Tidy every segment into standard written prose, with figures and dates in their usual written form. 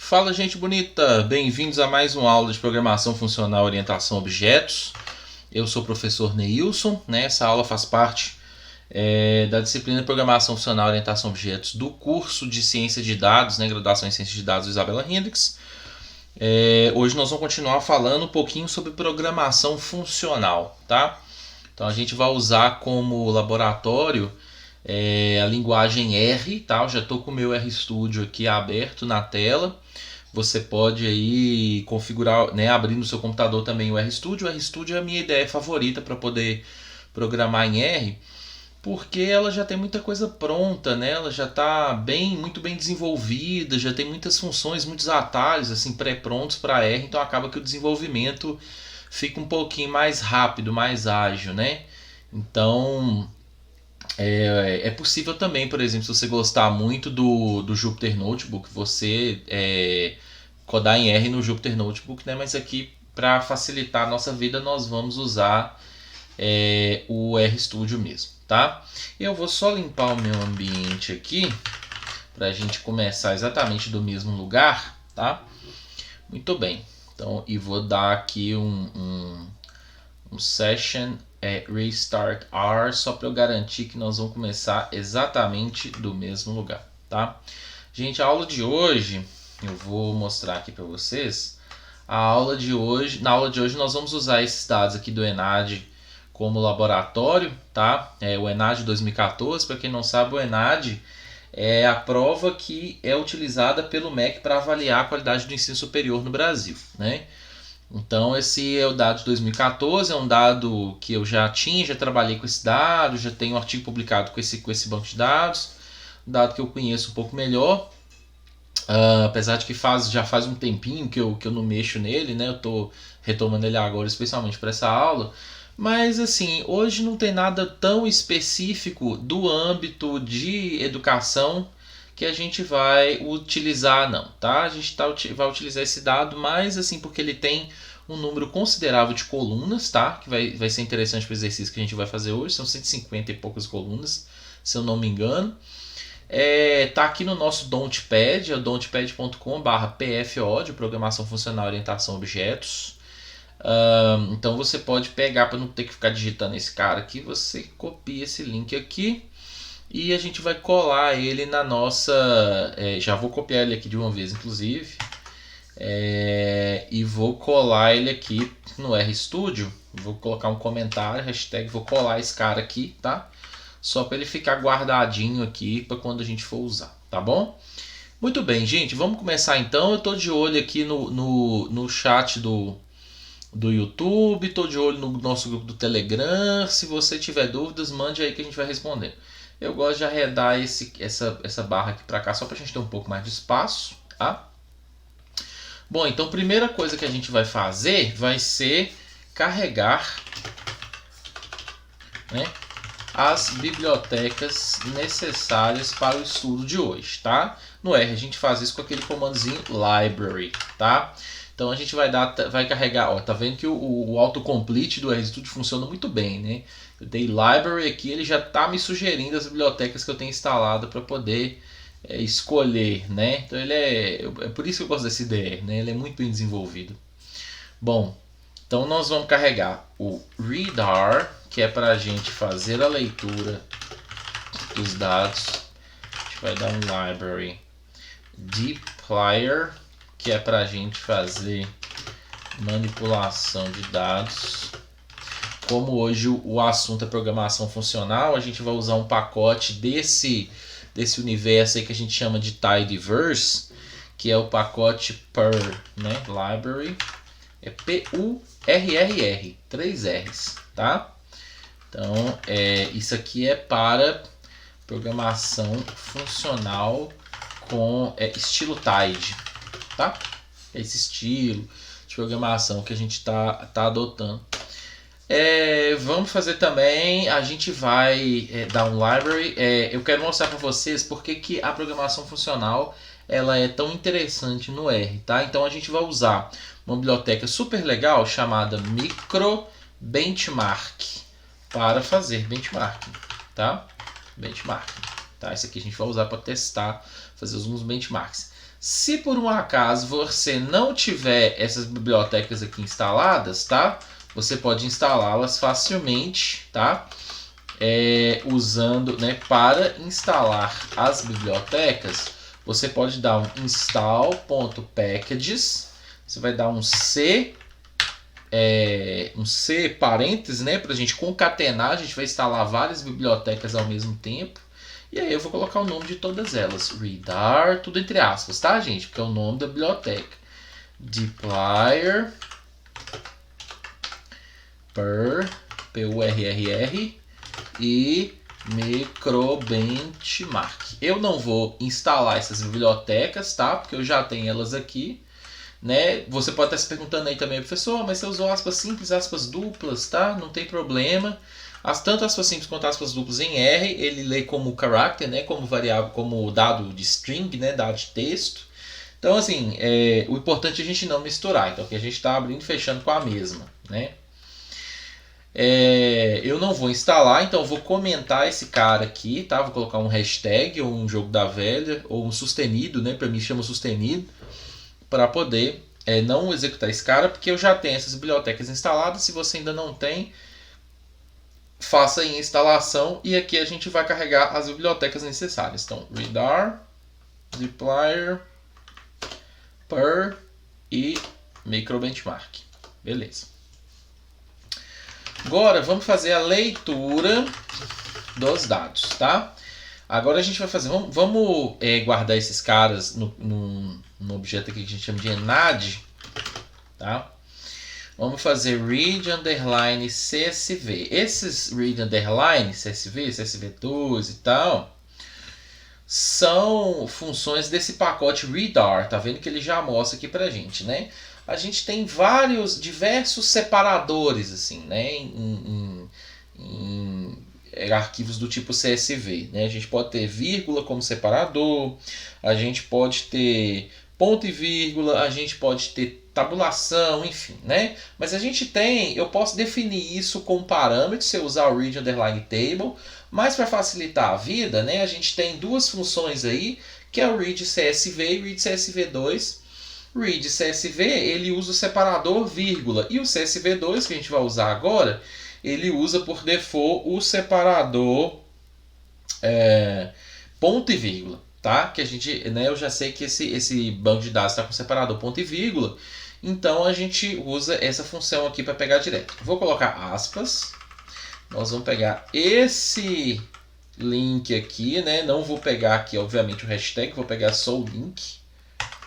Fala, gente bonita! Bem-vindos a mais uma aula de Programação Funcional e Orientação a Objetos. Eu sou o professor Neilson, né? Essa aula faz parte da disciplina de Programação Funcional e Orientação a Objetos do curso de Ciência de Dados, né? Graduação em Ciência de Dados do Isabela Hendricks. Hoje nós vamos continuar falando um pouquinho sobre programação funcional, tá? Então a gente vai usar como laboratório a linguagem R, tá? Eu já estou com o meu RStudio aqui aberto na tela. Você pode aí configurar, né, abrir no seu computador também o RStudio. O RStudio é a minha ideia favorita para poder programar em R, porque ela já tem muita coisa pronta, né? Ela já está muito bem desenvolvida, já tem muitas funções, muitos atalhos assim pré-prontos para R, então acaba que o desenvolvimento fica um pouquinho mais rápido, mais ágil, né? Então é possível também, por exemplo, se você gostar muito do Jupyter Notebook, você codar em R no Jupyter Notebook, né? Mas aqui, para facilitar a nossa vida, nós vamos usar o RStudio mesmo, tá? Eu vou só limpar o meu ambiente aqui, para a gente começar exatamente do mesmo lugar, tá? Muito bem. Então, e vou dar aqui um session restart R, só para eu garantir que nós vamos começar exatamente do mesmo lugar, tá? Gente, a aula de hoje, eu vou mostrar aqui para vocês. Na aula de hoje nós vamos usar esses dados aqui do ENAD como laboratório, tá? O ENAD 2014, para quem não sabe, o ENAD é a prova que é utilizada pelo MEC para avaliar a qualidade do ensino superior no Brasil, né? Então esse é o dado de 2014, é um dado que eu já trabalhei com esse dado, já tenho um artigo publicado com esse banco de dados, um dado que eu conheço um pouco melhor, apesar de que já faz um tempinho que eu não mexo nele, né? Eu estou retomando ele agora, especialmente para essa aula. Mas assim, hoje não tem nada tão específico do âmbito de educação que a gente vai utilizar, não, tá? A gente vai utilizar esse dado mais assim porque ele tem um número considerável de colunas, tá? Que vai ser interessante para o exercício que a gente vai fazer hoje. São 150 e poucas colunas, se eu não me engano. Tá aqui no nosso Don'tpad, é don'tpad.com/pfo, de Programação Funcional e Orientação a Objetos. Então você pode pegar, para não ter que ficar digitando esse cara aqui, você copia esse link aqui e a gente vai colar ele na nossa... já vou copiar ele aqui de uma vez, inclusive. E vou colar ele aqui no RStudio. Vou colocar um comentário, hashtag vou colar esse cara aqui, tá? Só para ele ficar guardadinho aqui para quando a gente for usar, tá bom? Muito bem, gente, vamos começar então. Eu estou de olho aqui no chat do YouTube, estou de olho no nosso grupo do Telegram. Se você tiver dúvidas, mande aí que a gente vai responder. Eu gosto de arredar essa barra aqui para cá só para a gente ter um pouco mais de espaço, tá? Bom, então a primeira coisa que a gente vai fazer vai ser carregar, né, as bibliotecas necessárias para o estudo de hoje, tá? No R a gente faz isso com aquele comandozinho library, tá? Então a gente vai carregar, ó, tá vendo que o autocomplete do RStudio funciona muito bem, né? Eu dei library aqui, ele já tá me sugerindo as bibliotecas que eu tenho instalado para poder escolher, né? Então ele é por isso que eu gosto desse IDE, né? Ele é muito bem desenvolvido. Bom, então nós vamos carregar o readr, que é para a gente fazer a leitura dos dados. A gente vai dar um library dplyr, que é para a gente fazer manipulação de dados. Como hoje o assunto é programação funcional, a gente vai usar um pacote desse universo aí que a gente chama de tidyverse, que é o pacote per, né, library, é PURRR, 3 R's, tá? Então, isso aqui é para programação funcional com estilo TIDE, tá? Esse estilo de programação que a gente tá adotando. Vamos fazer também, a gente vai dar um library. Eu quero mostrar para vocês porque que a programação funcional ela é tão interessante no R, tá? Então a gente vai usar uma biblioteca super legal chamada microbenchmark para fazer benchmarking, tá? Benchmarking. Tá? Isso aqui a gente vai usar para testar, fazer alguns benchmarks. Se por um acaso você não tiver essas bibliotecas aqui instaladas, tá? Você pode instalá-las facilmente, tá? Usando, né, para instalar as bibliotecas, você pode dar um install.packages, você vai dar um C parênteses, né, para a gente concatenar, a gente vai instalar várias bibliotecas ao mesmo tempo. E aí eu vou colocar o nome de todas elas. Readar, tudo entre aspas, tá, gente? Porque é o nome da biblioteca. Dplyr, Purrr e Microbenchmark. Eu não vou instalar essas bibliotecas, tá? Porque eu já tenho elas aqui, né? Você pode estar se perguntando aí também, professor, mas você usou aspas simples, aspas duplas, tá? Não tem problema. Tanto aspas simples quanto aspas duplas em R, ele lê como character, né? Como variável, como dado de string, né? Dado de texto. Então, assim, o importante é a gente não misturar. Então, aqui a gente está abrindo e fechando com a mesma, né? Eu não vou instalar, então eu vou comentar esse cara aqui, tá? Vou colocar um hashtag ou um jogo da velha ou um sustenido, né? Para mim chama sustenido, para poder não executar esse cara, porque eu já tenho essas bibliotecas instaladas. Se você ainda não tem, faça a instalação e aqui a gente vai carregar as bibliotecas necessárias. Então, readar, dplyr, purrr e microbenchmark. Beleza. Agora vamos fazer a leitura dos dados, tá? Agora a gente vai fazer, vamos guardar esses caras no objeto aqui que a gente chama de enad, tá? Vamos fazer read underline CSV. Esses read underline CSV, CSV2 e tal, são funções desse pacote readar. Tá vendo que ele já mostra aqui pra gente, né? A gente tem diversos separadores assim, né? Em arquivos do tipo CSV, né? A gente pode ter vírgula como separador, a gente pode ter ponto e vírgula, a gente pode ter tabulação, enfim, né? Mas eu posso definir isso com parâmetros se eu usar o read underline table, mas para facilitar a vida, né? A gente tem duas funções aí, que é o read CSV e read CSV2. Read CSV, ele usa o separador vírgula, e o CSV2 que a gente vai usar agora, ele usa por default o separador ponto e vírgula, tá? Que a gente, né, eu já sei que esse banco de dados está com separador ponto e vírgula, então a gente usa essa função aqui para pegar direto. Vou colocar aspas, nós vamos pegar esse link aqui, né? Não vou pegar aqui, obviamente, o hashtag, vou pegar só o link.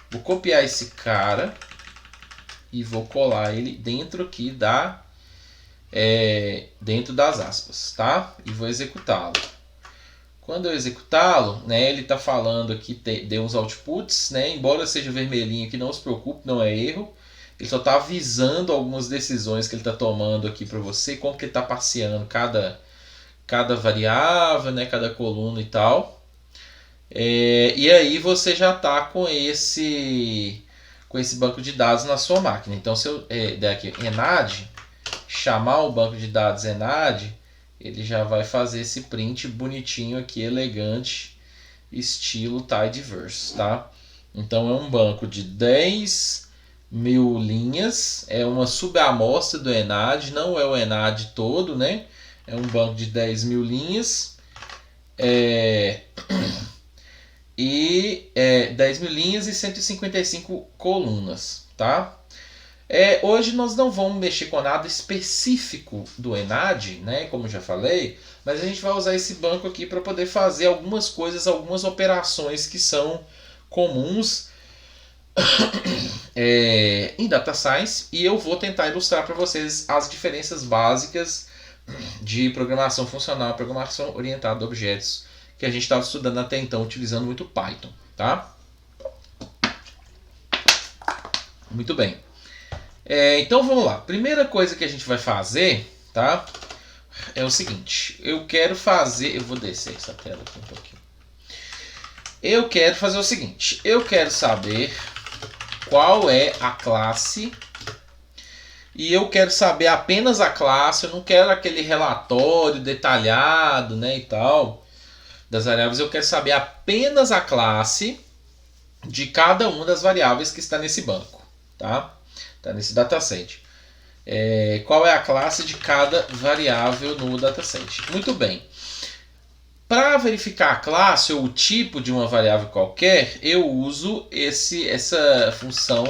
Vou copiar esse cara e vou colar ele dentro aqui dentro das aspas, tá? E vou executá-lo. Quando eu executá-lo, né, ele está falando aqui, deu uns outputs, né? Embora seja vermelhinho aqui, não se preocupe, não é erro. Ele só está avisando algumas decisões que ele está tomando aqui para você, como que ele está passeando cada variável, né, cada coluna e tal. E aí você já está com esse banco de dados na sua máquina. Então, se eu der aqui enad, chamar o banco de dados enad, ele já vai fazer esse print bonitinho aqui, elegante, estilo tidyverse, tá? Então é um banco de 10.000 linhas, é uma subamostra do enad, não é o enad todo, né? É um banco de 10.000 linhas. E 10.000 linhas e 155 colunas, tá? Hoje nós não vamos mexer com nada específico do enad, né, como eu já falei, mas a gente vai usar esse banco aqui para poder fazer algumas coisas, algumas operações que são comuns em Data Science, e eu vou tentar ilustrar para vocês as diferenças básicas de programação funcional e programação orientada a objetos que a gente estava estudando até então, utilizando muito Python, tá? Muito bem. Então vamos lá. Primeira coisa que a gente vai fazer, tá? É o seguinte. Eu vou descer essa tela aqui um pouquinho. Eu quero fazer o seguinte. Eu quero saber qual é a classe. E eu quero saber apenas a classe. Eu não quero aquele relatório detalhado, né, e tal. das variáveis, eu quero saber apenas a classe de cada uma das variáveis que está nesse banco, tá? Está nesse dataset. Qual é a classe de cada variável no dataset? Muito bem. Para verificar a classe ou o tipo de uma variável qualquer, eu uso essa função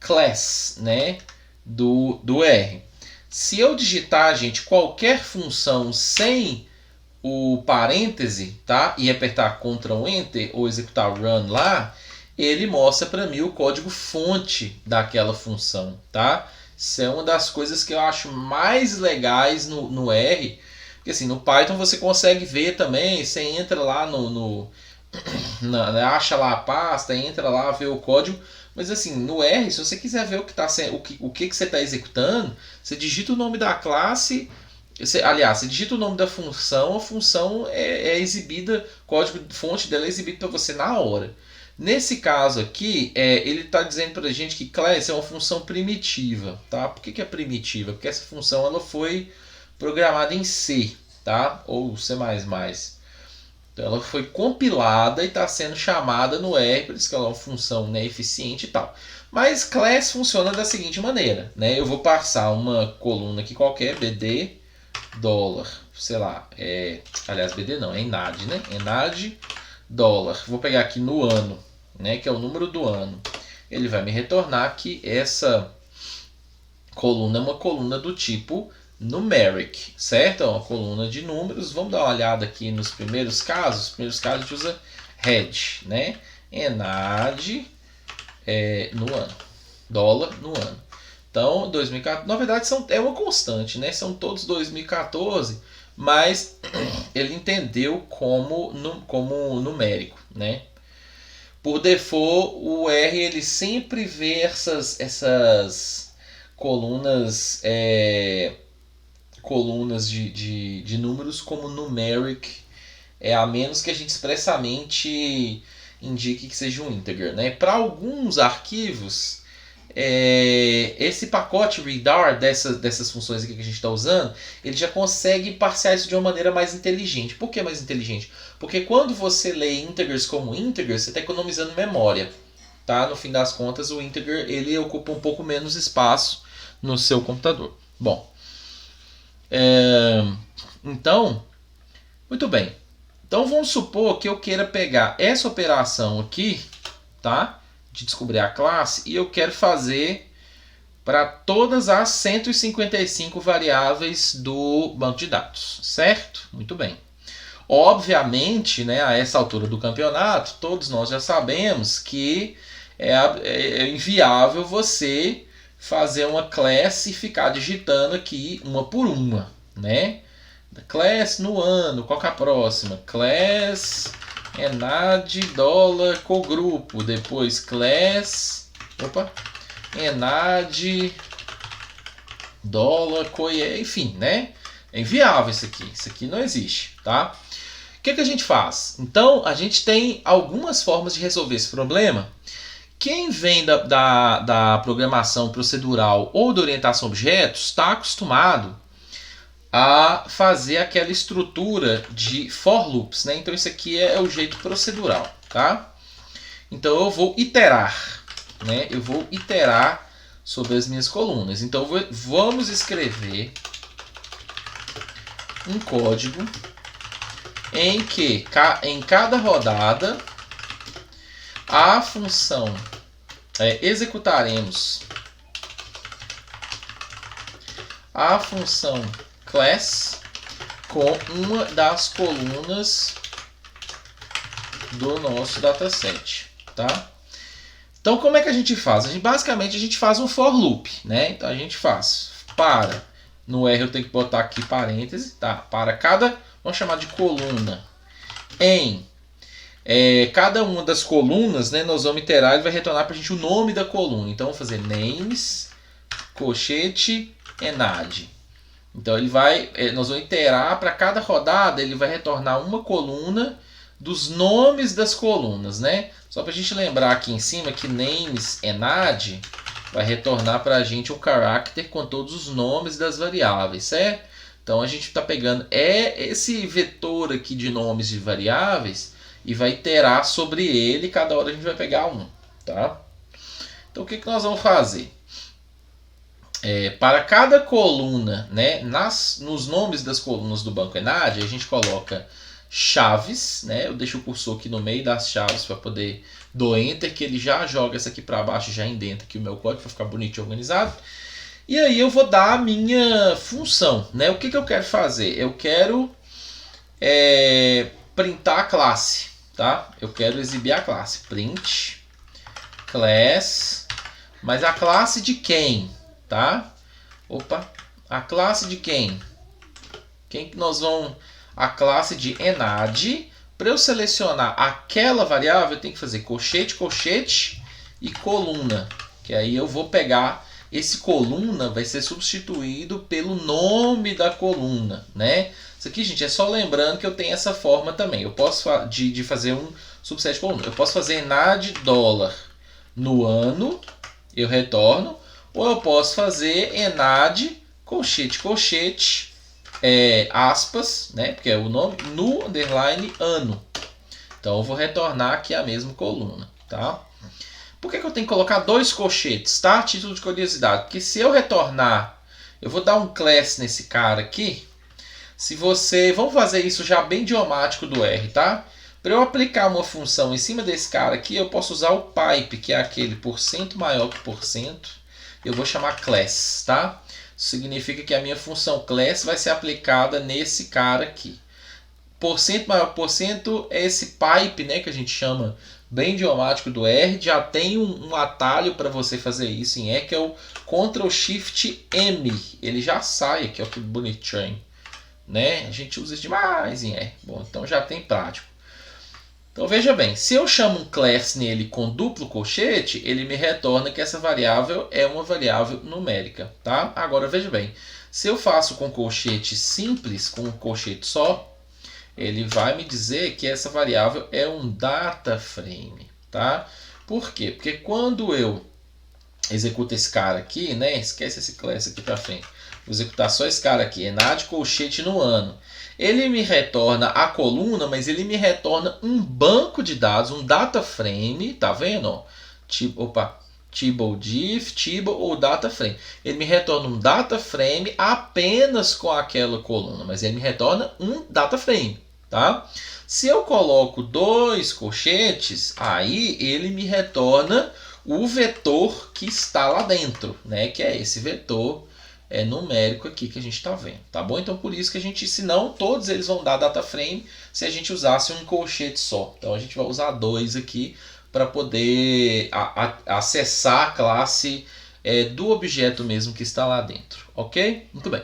class, né, do R. Se eu digitar, gente, qualquer função sem o parêntese, tá, e apertar Ctrl Enter ou executar Run lá, ele mostra para mim o código fonte daquela função, tá? Isso é uma das coisas que eu acho mais legais no R. Porque assim, no Python você consegue ver também, você entra lá acha lá a pasta, entra lá, vê o código. Mas assim, no R, se você quiser ver o que você está executando, você digita o nome da classe, você digita o nome da função, a função é exibida, o código-fonte dela é exibido para você na hora. Nesse caso aqui, ele está dizendo para a gente que class é uma função primitiva. Tá? Por que é primitiva? Porque essa função ela foi programada em C, tá? Ou C++. Então ela foi compilada e está sendo chamada no R, por isso que ela é uma função, né, eficiente e tal. Mas class funciona da seguinte maneira, né? Eu vou passar uma coluna aqui qualquer, BD, dólar, sei lá, aliás, BD não, é enad, né? Enad, dólar. Vou pegar aqui no ano, né, que é o número do ano. Ele vai me retornar que essa coluna é uma coluna do tipo numeric, certo? É uma coluna de números. Vamos dar uma olhada aqui nos primeiros casos. Nos primeiros casos a gente usa head, né? Enad no ano, dólar no ano. Então, 2014, na verdade é uma constante, né? São todos 2014, mas ele entendeu como numérico, né? Por default, o R ele sempre vê essas colunas de números como numeric, a menos que a gente expressamente indique que seja um integer, né? Para alguns arquivos, esse pacote readr dessas funções aqui que a gente está usando, ele já consegue parsear isso de uma maneira mais inteligente. Por que mais inteligente? Porque quando você lê integers como integers, você está economizando memória. Tá? No fim das contas, o integer ele ocupa um pouco menos espaço no seu computador. Bom, então, muito bem. Então vamos supor que eu queira pegar essa operação aqui, tá? De descobrir a classe, e eu quero fazer para todas as 155 variáveis do banco de dados, certo? Muito bem. Obviamente, né, a essa altura do campeonato, todos nós já sabemos que é inviável você fazer uma class e ficar digitando aqui uma por uma, né? Class no ano, qual que é a próxima? Class enad dólar cogrupo, depois class enad dólar enfim, né? É inviável isso aqui não existe, tá? O que a gente faz? Então, a gente tem algumas formas de resolver esse problema. Quem vem da programação procedural ou da orientação a objetos está acostumado a fazer aquela estrutura de for loops, né? Então isso aqui é o jeito procedural, tá? Então eu vou iterar, né? Eu vou iterar sobre as minhas colunas. Então vamos escrever um código em que em cada rodada a função executaremos a função class com uma das colunas do nosso dataset, tá? Então como é que a gente faz? Basicamente a gente faz um for loop, né? Então a gente faz no R eu tenho que botar aqui parêntese, tá? Para cada, vamos chamar de coluna, em cada uma das colunas, né, nós vamos iterar, ele vai retornar para a gente o nome da coluna. Então vamos fazer names, colchete, enad. Então nós vamos iterar para cada rodada, ele vai retornar uma coluna dos nomes das colunas, né? Só para a gente lembrar aqui em cima que names enad vai retornar para a gente um character com todos os nomes das variáveis, certo? Então a gente está pegando esse vetor aqui de nomes de variáveis e vai iterar sobre ele, cada hora a gente vai pegar um. Tá? Então o que nós vamos fazer? Para cada coluna, né, nos nomes das colunas do banco Enad, a gente coloca chaves, né? Eu deixo o cursor aqui no meio das chaves para poder do Enter, que ele já joga essa aqui para baixo, já indenta aqui o meu código para ficar bonito e organizado. E aí eu vou dar a minha função, né? O que eu quero fazer? Eu quero printar a classe, tá? Eu quero exibir a classe. Print class, mas a classe de quem, tá? Opa, a classe de quem? Quem que nós vamos... A classe de Enad. Para eu selecionar aquela variável, eu tenho que fazer colchete, colchete e coluna. Que aí eu vou pegar... Esse coluna vai ser substituído pelo nome da coluna, né? Isso aqui, gente, é só lembrando que eu tenho essa forma também. Eu posso de fazer um subset de coluna. Eu posso fazer Enad $. No ano, eu retorno. Ou eu posso fazer Enad colchete, colchete, aspas, né? Porque é o nome, no underline ano. Então eu vou retornar aqui a mesma coluna, tá? Por que eu tenho que colocar 2 colchetes, tá? Título de curiosidade. Porque se eu retornar, eu vou dar um class nesse cara aqui. Se você... Vamos fazer isso já bem idiomático do R, tá? Para eu aplicar uma função em cima desse cara aqui, eu posso usar o pipe, que é aquele % maior que %. Eu vou chamar class, tá? Isso significa que a minha função class vai ser aplicada nesse cara aqui. % maior que %, é esse pipe, né, que a gente chama bem idiomático do R. Já tem um atalho para você fazer isso em R, que é o Ctrl Shift M. Ele já sai aqui, ó, que bonitinho, né? A gente usa isso demais em R. Bom, então já tem prático. Então veja bem, se eu chamo um class nele com duplo colchete, ele me retorna que essa variável é uma variável numérica, tá? Agora veja bem, se eu faço com colchete simples, com um colchete só, ele vai me dizer que essa variável é um data frame, tá? Por quê? Porque quando eu executo esse cara aqui, né? Esquece esse class aqui para frente. Vou executar só esse cara aqui, Enad colchete no ano. Ele me retorna a coluna, mas ele me retorna um banco de dados, um data frame, tá vendo? Table diff, table ou data frame. Ele me retorna um data frame apenas com aquela coluna, mas ele me retorna um data frame, tá? Se eu coloco 2 colchetes, aí ele me retorna o vetor que está lá dentro, né? Que é esse vetor numérico aqui que a gente está vendo, tá bom? Então por isso que a gente, senão todos eles vão dar data frame se a gente usasse um colchete só. Então a gente vai usar 2 aqui para poder acessar a classe do objeto mesmo que está lá dentro, ok? Muito bem.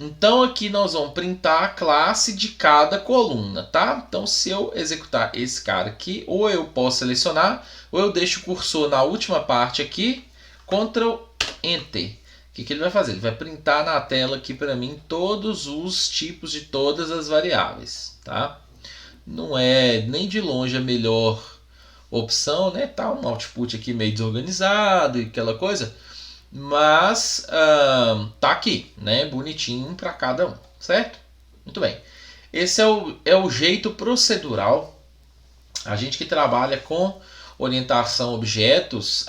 Então aqui nós vamos printar a classe de cada coluna, tá? Então se eu executar esse cara aqui, ou eu posso selecionar, ou eu deixo o cursor na última parte aqui, Ctrl Enter. O que ele vai fazer? Ele vai printar na tela aqui para mim todos os tipos de todas as variáveis, tá? Não é nem de longe a melhor opção, né? Tá um output aqui meio desorganizado e aquela coisa, mas tá aqui, né? Bonitinho para cada um, certo? Muito bem. Esse é o jeito procedural. A gente que trabalha com orientação a objetos,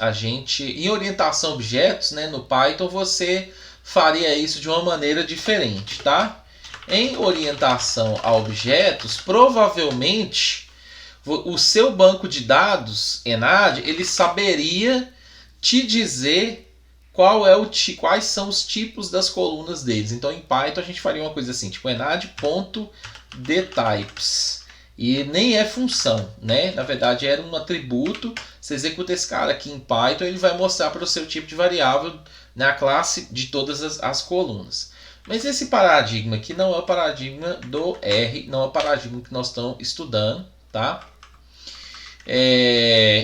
em orientação a objetos, né, no Python você faria isso de uma maneira diferente, tá? Em orientação a objetos, provavelmente o seu banco de dados, Enad, ele saberia te dizer quais são os tipos das colunas deles. Então em Python a gente faria uma coisa assim, tipo enad.dtypes. E nem é função, né? Na verdade era um atributo. Você executa esse cara aqui em Python, ele vai mostrar para o seu tipo de variável na classe de todas as colunas. Mas esse paradigma aqui não é o paradigma do R, não é o paradigma que nós estamos estudando, tá?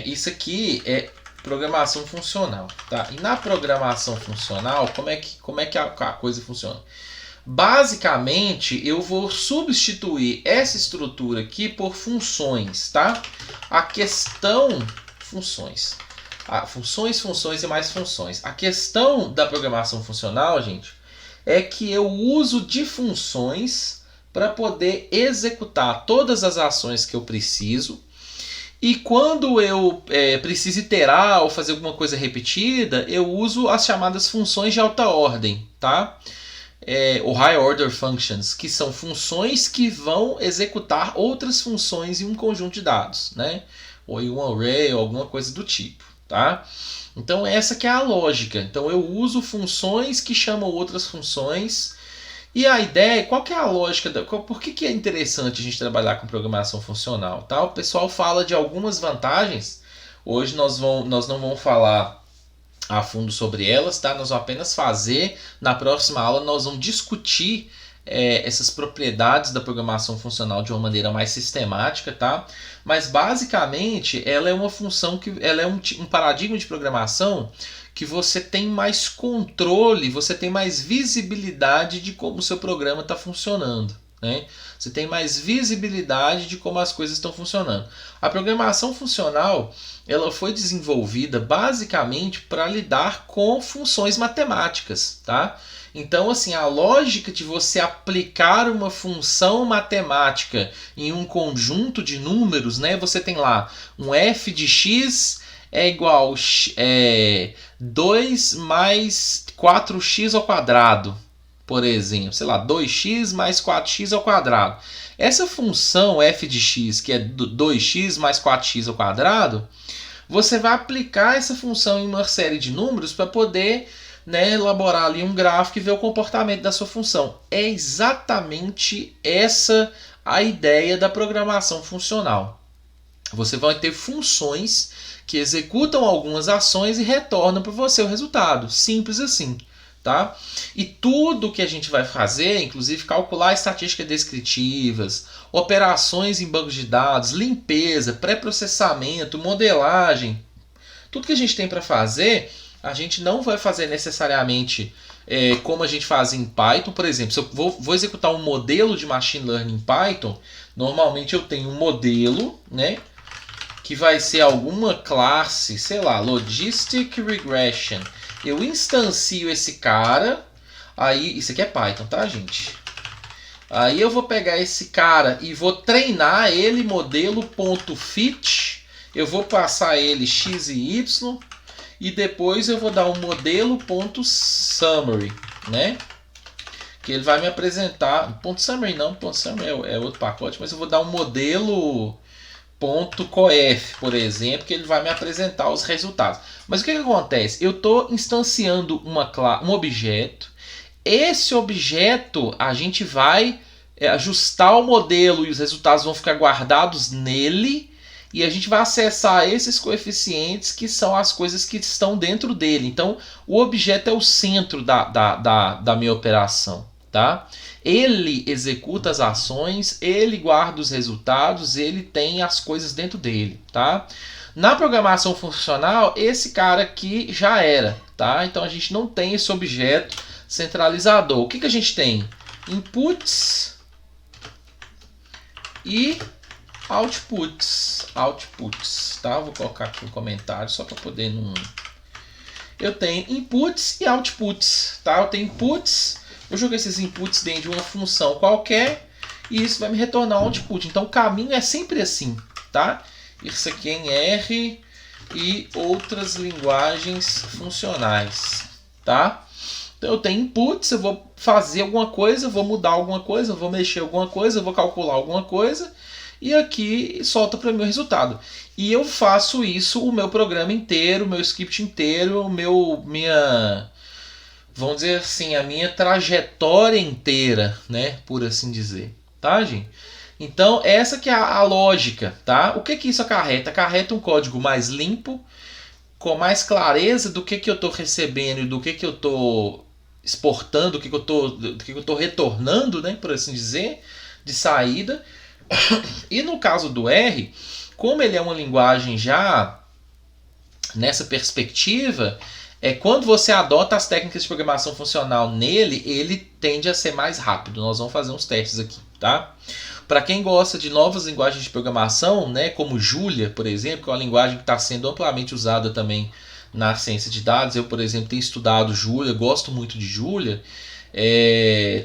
Isso aqui é programação funcional, tá? E na programação funcional, como é que a coisa funciona? Basicamente, eu vou substituir essa estrutura aqui por funções, tá? A questão... Funções. Funções e mais funções. A questão da programação funcional, gente, é que eu uso de funções para poder executar todas as ações que eu preciso. E quando eu preciso iterar ou fazer alguma coisa repetida, eu uso as chamadas funções de alta ordem, tá? Ou High Order Functions, que são funções que vão executar outras funções em um conjunto de dados, né? Ou em um array, ou alguma coisa do tipo, tá? Então essa que é a lógica. Então eu uso funções que chamam outras funções. E a ideia, qual que é a lógica, por que é interessante a gente trabalhar com programação funcional? Tá? O pessoal fala de algumas vantagens, hoje nós não vamos falar a fundo sobre elas, tá? Nós vamos apenas fazer, na próxima aula nós vamos discutir essas propriedades da programação funcional de uma maneira mais sistemática, tá? Mas basicamente ela é uma função ela é um paradigma de programação que você tem mais controle, você tem mais visibilidade de como o seu programa está funcionando, né? Você tem mais visibilidade de como as coisas estão funcionando. A programação funcional ela foi desenvolvida basicamente para lidar com funções matemáticas, tá? Então, assim, a lógica de você aplicar uma função matemática em um conjunto de números, né? Você tem lá um f de x é igual 2 mais 4x ao quadrado, por exemplo. Sei lá, 2x mais 4x ao quadrado. Essa função f de x, que é 2x mais 4x ao quadrado, você vai aplicar essa função em uma série de números para poder, né, elaborar ali um gráfico e ver o comportamento da sua função. É exatamente essa a ideia da programação funcional. Você vai ter funções que executam algumas ações e retornam para você o resultado. Simples assim. Tá? E tudo que a gente vai fazer, inclusive calcular estatísticas descritivas, operações em bancos de dados, limpeza, pré-processamento, modelagem, tudo que a gente tem para fazer, a gente não vai fazer necessariamente como a gente faz em Python. Por exemplo, se eu vou executar um modelo de machine learning em Python, normalmente eu tenho um modelo, né, que vai ser alguma classe, sei lá, Logistic Regression. Eu instancio esse cara, aí isso aqui é Python, tá, gente? Aí eu vou pegar esse cara e vou treinar ele modelo.fit, eu vou passar ele x e y, e depois eu vou dar um modelo.summary, né? Que ele vai me apresentar, .summary não, .summary é outro pacote, mas eu vou dar um modelo .coef, por exemplo, que ele vai me apresentar os resultados. Mas o que acontece? Eu estou instanciando um objeto. Esse objeto a gente vai ajustar o modelo e os resultados vão ficar guardados nele. E a gente vai acessar esses coeficientes que são as coisas que estão dentro dele. Então o objeto é o centro da minha operação. Tá? Ele executa as ações, ele guarda os resultados, ele tem as coisas dentro dele, tá? Na programação funcional, esse cara aqui já era, tá? Então a gente não tem esse objeto centralizador. O que a gente tem? Inputs e outputs, tá? Vou colocar aqui um comentário só para poder não... Eu tenho inputs e outputs, tá? Eu tenho inputs. Eu jogo esses inputs dentro de uma função qualquer e isso vai me retornar um output. Então o caminho é sempre assim, tá? Isso aqui é em R e outras linguagens funcionais, tá? Então eu tenho inputs, eu vou fazer alguma coisa, vou mudar alguma coisa, vou mexer alguma coisa, vou calcular alguma coisa e aqui solta para mim o resultado. E eu faço isso o meu programa inteiro, o meu script inteiro, vamos dizer assim, a minha trajetória inteira, né, por assim dizer, tá, gente? Então, essa que é a lógica, tá? O que isso acarreta? Acarreta um código mais limpo, com mais clareza do que eu estou recebendo e do que eu estou exportando, do que eu estou retornando, né, por assim dizer, de saída. E no caso do R, como ele é uma linguagem já nessa perspectiva, quando você adota as técnicas de programação funcional nele, ele tende a ser mais rápido. Nós vamos fazer uns testes aqui, tá? Para quem gosta de novas linguagens de programação, né, como Julia, por exemplo, que é uma linguagem que está sendo amplamente usada também na ciência de dados. Eu, por exemplo, tenho estudado Julia, gosto muito de Julia.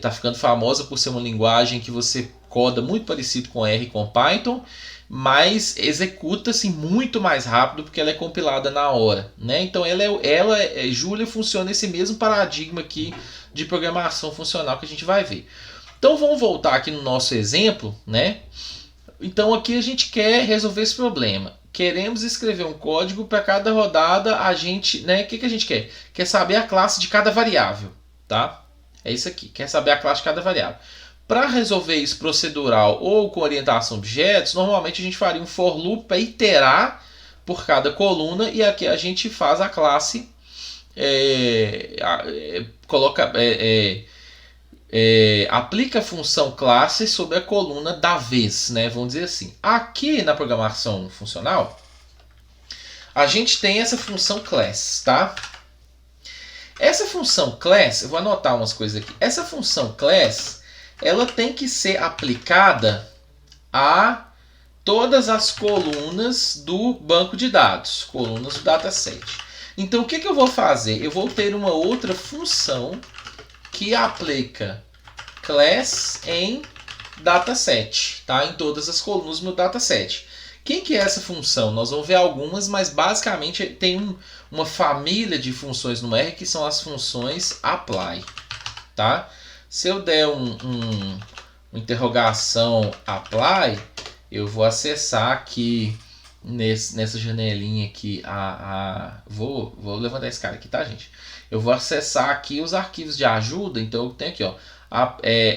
Tá ficando famosa por ser uma linguagem que você coda muito parecido com R e com Python, mas executa-se muito mais rápido porque ela é compilada na hora, né? Então Julia funciona nesse mesmo paradigma aqui de programação funcional que a gente vai ver. Então vamos voltar aqui no nosso exemplo, né? Então aqui a gente quer resolver esse problema. Queremos escrever um código para cada rodada. A gente, né? O que a gente quer? Quer saber a classe de cada variável, tá? É isso aqui. Quer saber a classe de cada variável. Para resolver isso procedural ou com orientação a objetos, normalmente a gente faria um for loop para iterar por cada coluna e aqui a gente faz a classe, aplica a função classe sobre a coluna da vez, né? Vamos dizer assim. Aqui na programação funcional, a gente tem essa função class, tá? Essa função class, eu vou anotar umas coisas aqui. Essa função class, ela tem que ser aplicada a todas as colunas do banco de dados, colunas do dataset. Então o que eu vou fazer? Eu vou ter uma outra função que aplica class em dataset, tá? Em todas as colunas do meu dataset. Quem que é essa função? Nós vamos ver algumas, mas basicamente tem uma família de funções no R que são as funções apply, tá? Se eu der uma interrogação apply, eu vou acessar aqui nessa janelinha aqui vou levantar esse cara aqui, tá, gente? Eu vou acessar aqui os arquivos de ajuda, então eu tenho aqui, ó,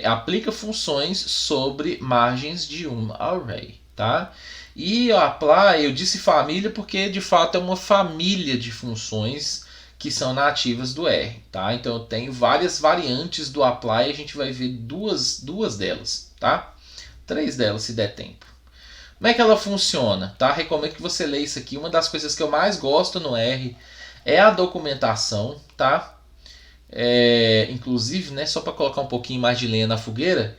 aplica funções sobre margens de um array, tá? E o apply, eu disse família porque de fato é uma família de funções que são nativas do R, tá? Então eu tenho várias variantes do apply, a gente vai ver duas delas, tá? 3 delas se der tempo. Como é que ela funciona? Tá? Recomendo que você leia isso aqui. Uma das coisas que eu mais gosto no R é a documentação, tá? Inclusive, né, só para colocar um pouquinho mais de lenha na fogueira,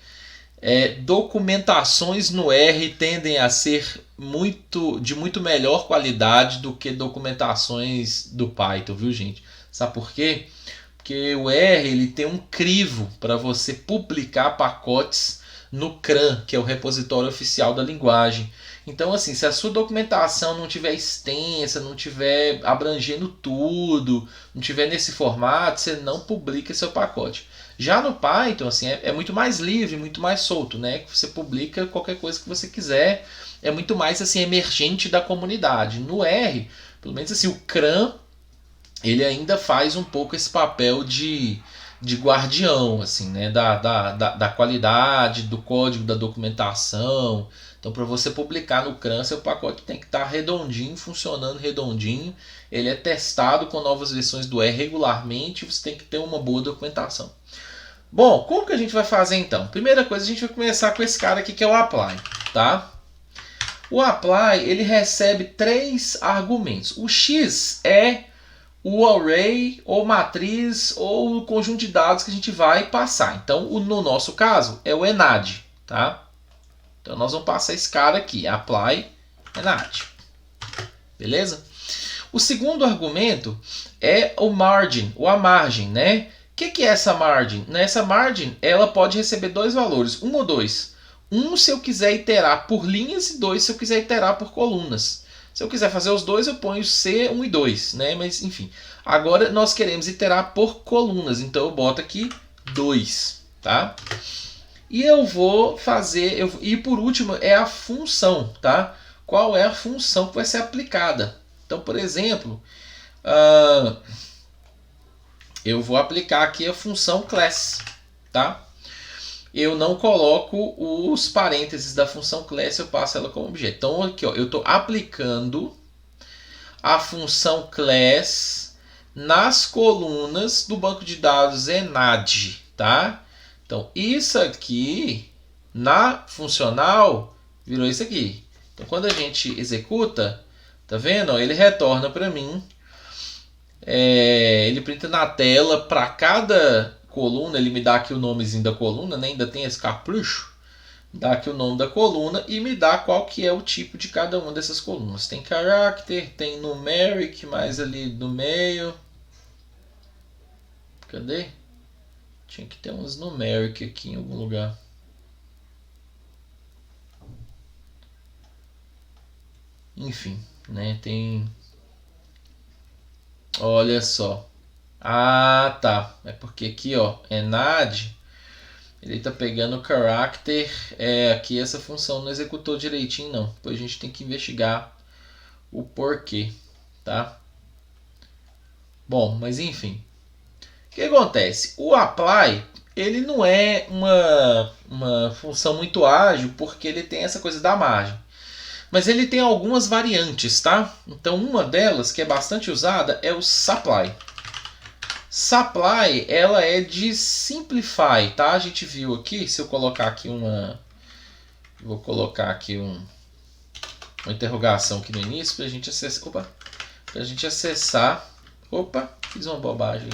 documentações no R tendem a ser de muito melhor qualidade do que documentações do Python, viu, gente? Sabe por quê? Porque o R ele tem um crivo para você publicar pacotes no CRAN, que é o repositório oficial da linguagem. Então, assim, se a sua documentação não tiver extensa, não tiver abrangendo tudo, não tiver nesse formato, você não publica seu pacote. Já no Python, assim, é muito mais livre, muito mais solto, né? Você publica qualquer coisa que você quiser, é muito mais assim emergente da comunidade. No R, pelo menos assim, o CRAN, ele ainda faz um pouco esse papel de guardião, assim, né? da qualidade, do código, da documentação. Então, para você publicar no CRAN, seu pacote tem que estar redondinho, funcionando redondinho. Ele é testado com novas versões do R regularmente. Você tem que ter uma boa documentação. Bom, como que a gente vai fazer então? Primeira coisa, a gente vai começar com esse cara aqui que é o apply, tá? O apply, ele recebe 3 argumentos. O X é o array ou matriz ou o conjunto de dados que a gente vai passar. Então, no nosso caso, é o enad, tá? Então, nós vamos passar esse cara aqui, apply enad. Beleza? O segundo argumento é o margin, ou a margem, né? O que é essa margem? Essa margem, ela pode receber 2 valores, 1 ou 2. 1 se eu quiser iterar por linhas e 2 se eu quiser iterar por colunas. Se eu quiser fazer os dois, eu ponho C, 1 e 2, né? Mas enfim. Agora nós queremos iterar por colunas, então eu boto aqui 2, tá? E eu vou fazer, e por último é a função, tá? Qual é a função que vai ser aplicada? Então, por exemplo, eu vou aplicar aqui a função class, tá? Eu não coloco os parênteses da função class, eu passo ela como objeto. Então aqui, ó, eu estou aplicando a função class nas colunas do banco de dados enad, tá? Então isso aqui na funcional virou isso aqui. Então quando a gente executa, tá vendo? Ele retorna para mim, ele printa na tela para cada coluna, ele me dá aqui o nomezinho da coluna, né? Ainda tem esse capricho, dá aqui o nome da coluna e me dá qual que é o tipo de cada uma dessas colunas. Tem character, tem numeric, mais ali no meio. Cadê? Tinha que ter uns numeric aqui em algum lugar. Enfim, né? Tem... Olha só. Ah, tá. É porque aqui, ó, enad, ele tá pegando o character. Aqui essa função não executou direitinho, não. Depois a gente tem que investigar o porquê, tá? Bom, mas enfim. O que acontece? O apply, ele não é uma função muito ágil, porque ele tem essa coisa da margem. Mas ele tem algumas variantes, tá? Então uma delas, que é bastante usada, é o supply. Supply, ela é de simplify, tá? A gente viu aqui, se eu colocar aqui vou colocar aqui uma interrogação aqui no início para a gente acessar. Opa! Para a gente acessar. Opa! Fiz uma bobagem.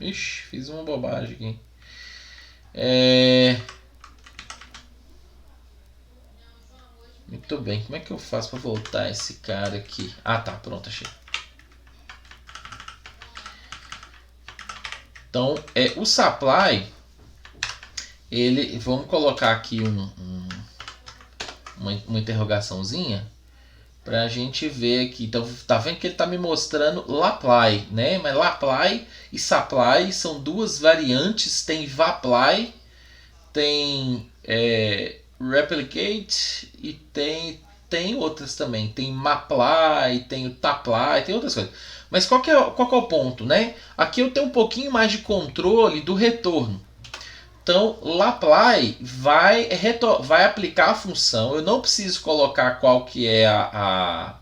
Ixi, fiz uma bobagem aqui. Muito bem, como é que eu faço para voltar esse cara aqui? Ah, tá, pronto, achei. Então, o supply, vamos colocar aqui uma interrogaçãozinha para a gente ver aqui. Então, tá vendo que ele está me mostrando lapply, né? Mas lapply e supply são duas variantes. Tem vapply, tem replicate e tem outras também. Tem maply, tem o tapply, tem outras coisas. Mas qual que é o ponto, né? Aqui eu tenho um pouquinho mais de controle do retorno. Então, lapply vai aplicar a função. Eu não preciso colocar qual que é a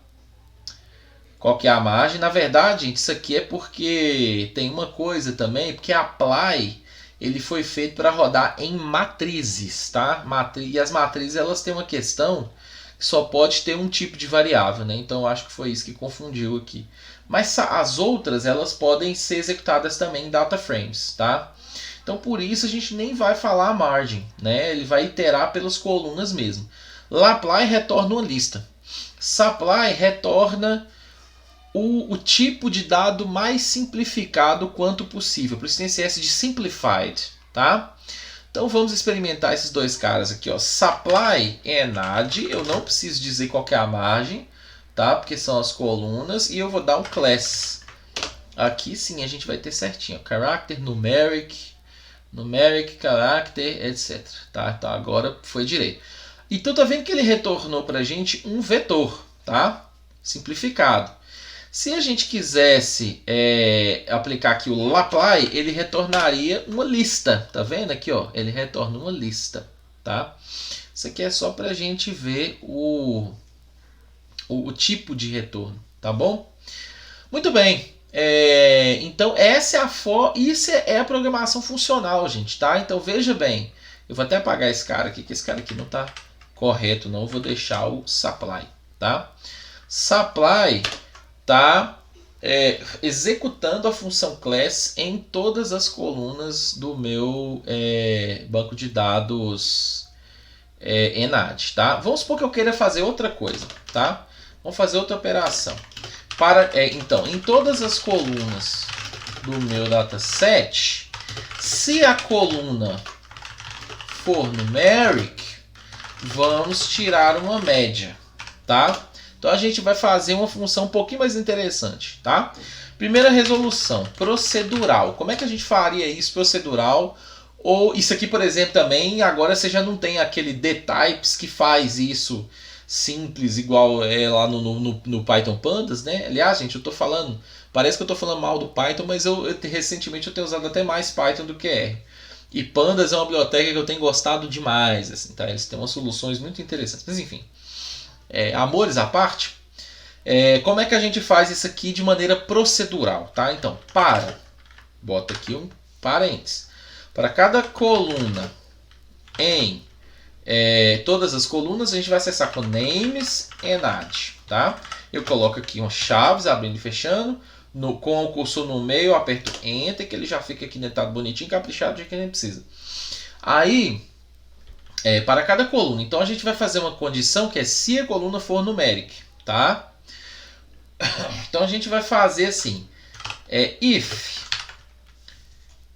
margem. Na verdade, gente, isso aqui é porque tem uma coisa também, porque apply ele foi feito para rodar em matrizes, tá? E as matrizes elas têm uma questão que só pode ter um tipo de variável, né? Então eu acho que foi isso que confundiu aqui. Mas as outras elas podem ser executadas também em data frames, tá? Então por isso a gente nem vai falar a margem, né? Ele vai iterar pelas colunas mesmo. Lapply retorna uma lista. Supply retorna o tipo de dado mais simplificado quanto possível. Por isso tem esse S de simplified, tá? Então vamos experimentar esses dois caras aqui, ó. Supply enad, eu não preciso dizer qual que é a margem, tá? Porque são as colunas e eu vou dar um class. Aqui sim a gente vai ter certinho, ó. Character, numeric, character, etc. Tá? Então agora foi direito. Então tá vendo que ele retornou pra gente um vetor, tá? Simplificado. Se a gente quisesse aplicar aqui o lapply, ele retornaria uma lista. Tá vendo aqui, ó? Ele retorna uma lista, tá? Isso aqui é só para a gente ver o tipo de retorno, tá bom? Muito bem. Então essa é isso é a programação funcional, gente, tá? Então veja bem. Eu vou até apagar esse cara aqui, que esse cara aqui não está correto, não. Eu vou deixar o supply, tá? Supply está executando a função class em todas as colunas do meu banco de dados enad, tá? Vamos supor que eu queira fazer outra coisa, tá? Vamos fazer outra operação. Então, em todas as colunas do meu dataset, se a coluna for numeric, vamos tirar uma média, tá? Então a gente vai fazer uma função um pouquinho mais interessante, tá? Primeira resolução, procedural. Como é que a gente faria isso procedural? Ou isso aqui, por exemplo, também, agora você já não tem aquele dtypes que faz isso simples, igual lá no Python Pandas, né? Aliás, gente, eu tô falando, parece que eu tô falando mal do Python, mas recentemente eu tenho usado até mais Python do que R. E Pandas é uma biblioteca que eu tenho gostado demais, assim, tá? Eles têm umas soluções muito interessantes. Mas enfim, amores à parte, como é que a gente faz isso aqui de maneira procedural, tá? Então, bota aqui um parênteses. Para cada coluna em todas as colunas, a gente vai acessar com names enad, tá? Eu coloco aqui umas chaves, abrindo e fechando, com o cursor no meio, eu aperto Enter, que ele já fica aqui netado bonitinho, caprichado, do jeito que a gente precisa. Aí, para cada coluna, então a gente vai fazer uma condição que é se a coluna for numeric, tá? Então a gente vai fazer assim, if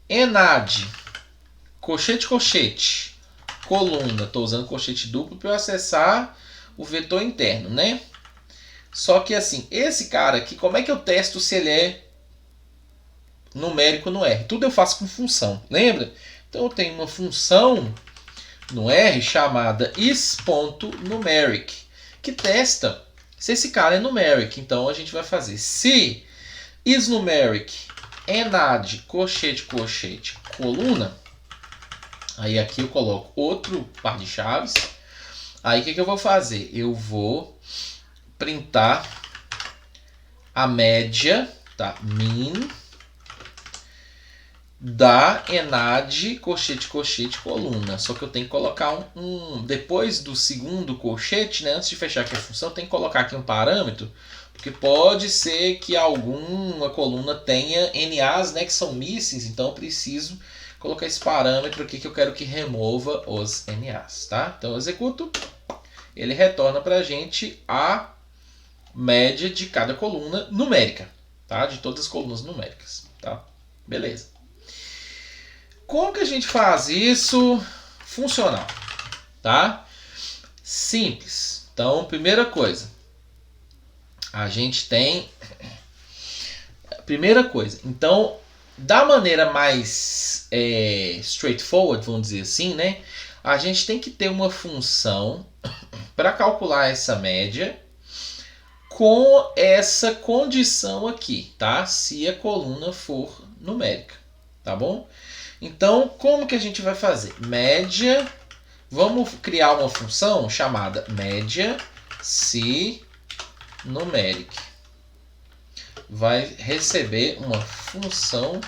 enad, colchete, coluna, estou usando colchete duplo para eu acessar o vetor interno, né? Só que assim, esse cara aqui, como é que eu testo se ele é numérico no R? Tudo eu faço com função, lembra? Então eu tenho uma função no R chamada is.numeric, que testa se esse cara é numeric. Então a gente vai fazer se isNumeric enad, colchete, coluna. Aí aqui eu coloco outro par de chaves. Aí o que eu vou fazer? Eu vou printar a média, tá? Min da enad, colchete, coluna. Só que eu tenho que colocar depois do segundo colchete, né? Antes de fechar aqui a função, eu tenho que colocar aqui um parâmetro, porque pode ser que alguma coluna tenha NAs, né, que são missings, então eu preciso colocar esse parâmetro aqui que eu quero que remova os NAs, tá? Então eu executo, ele retorna pra gente a média de cada coluna numérica, tá? De todas as colunas numéricas, tá? Beleza. Como que a gente faz isso funcional, tá? Simples. Então, primeira coisa, a gente tem... Primeira coisa, então, da maneira mais straightforward, vamos dizer assim, né? A gente tem que ter uma função para calcular essa média com essa condição aqui, tá? Se a coluna for numérica, tá bom? Então, como que a gente vai fazer? Média, vamos criar uma função chamada média se numeric. Vai receber uma função